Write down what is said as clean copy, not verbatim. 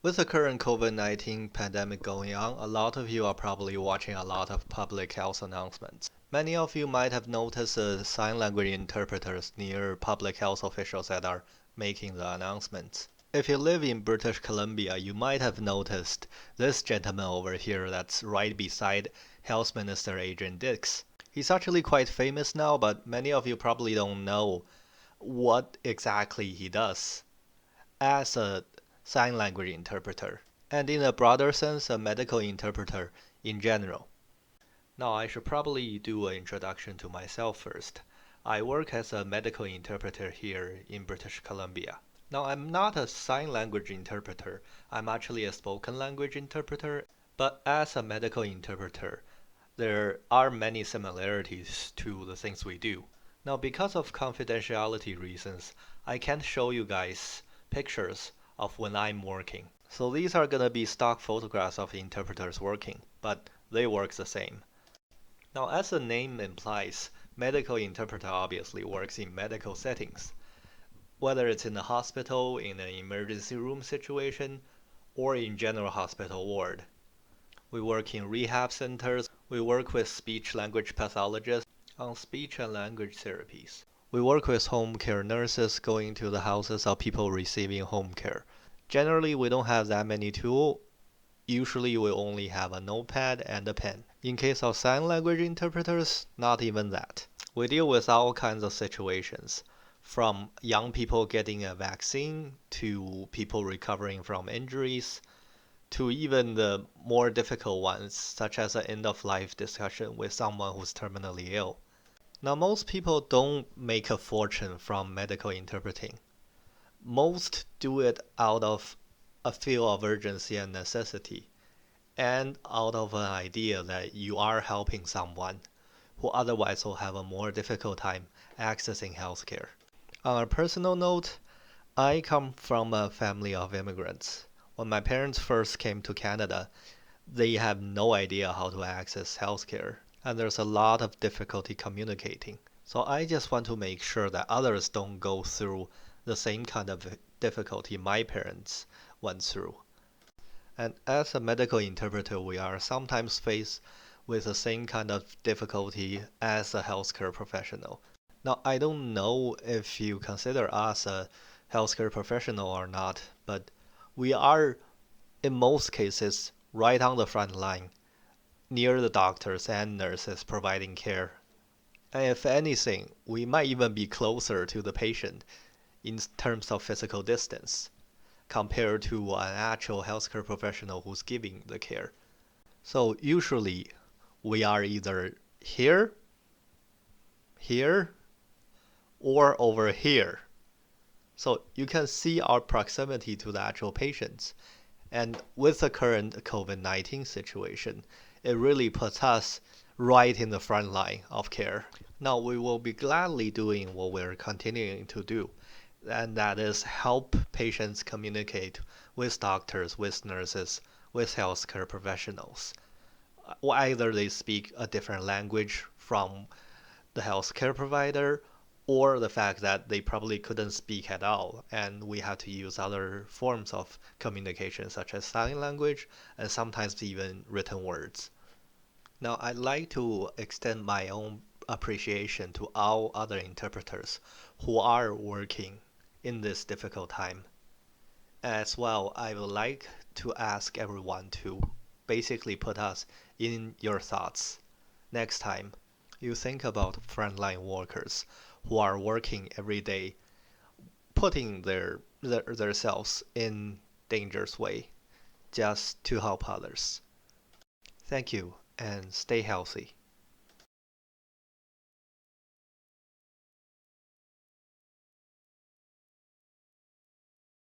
With the current COVID-19 pandemic going on, a lot of you are probably watching a lot of public health announcements. Many of you might have noticed the sign language interpreters near public health officials that are making the announcements. If you live in British Columbia, you might have noticed this gentleman over here that's right beside Health Minister Adrian Dix. He's actually quite famous now, but many of you probably don't know what exactly he does as a sign language interpreter, and in a broader sense, a medical interpreter in general. Now, I should probably do an introduction to myself first. I work as a medical interpreter here in British Columbia. Now, I'm not a sign language interpreter, I'm actually a spoken language interpreter, but as a medical interpreter, there are many similarities to the things we do. Now, because of confidentiality reasons, I can't show you guys pictures of when I'm working. So these are gonna be stock photographs of interpreters working, but they work the same. Now, as the name implies, medical interpreter obviously works in medical settings, whether it's in a hospital, in an emergency room situation, or in general hospital ward. We work in rehab centers, we work with speech language pathologists on speech and language therapies. We work with home care nurses going to the houses of people receiving home care. Generally, we don't have that many tools. Usually, we only have a notepad and a pen. In case of sign language interpreters, not even that. We deal with all kinds of situations, from young people getting a vaccine, to people recovering from injuries, to even the more difficult ones, such as an end-of-life discussion with someone who's terminally ill. Now, most people don't make a fortune from medical interpreting. Most do it out of a feel of urgency and necessity, and out of an idea that you are helping someone who otherwise will have a more difficult time accessing healthcare. On a personal note, I come from a family of immigrants. When my parents first came to Canada, they have no idea how to access healthcare, and there's a lot of difficulty communicating. So I just want to make sure that others don't go through the same kind of difficulty my parents went through. And as a medical interpreter, we are sometimes faced with the same kind of difficulty as a healthcare professional. Now, I don't know if you consider us a healthcare professional or not, but we are, in most cases, right on the front line, near the doctors and nurses providing care. And if anything, we might even be closer to the patient in terms of physical distance compared to an actual healthcare professional who's giving the care. So usually we are either here, here, or over here. So you can see our proximity to the actual patients. And with the current COVID-19 situation, it really puts us right in the front line of care. Now, we will be gladly doing what we're continuing to do, and that is help patients communicate with doctors, with nurses, with healthcare professionals. Either they speak a different language from the healthcare provider, or the fact that they probably couldn't speak at all, and we had to use other forms of communication, such as sign language and sometimes even written words. Now, I'd like to extend my own appreciation to all other interpreters who are working in this difficult time. As well, I would like to ask everyone to basically put us in your thoughts next time you think about frontline workers who are working every day, putting themselves in dangerous way just to help others. Thank you and stay healthy.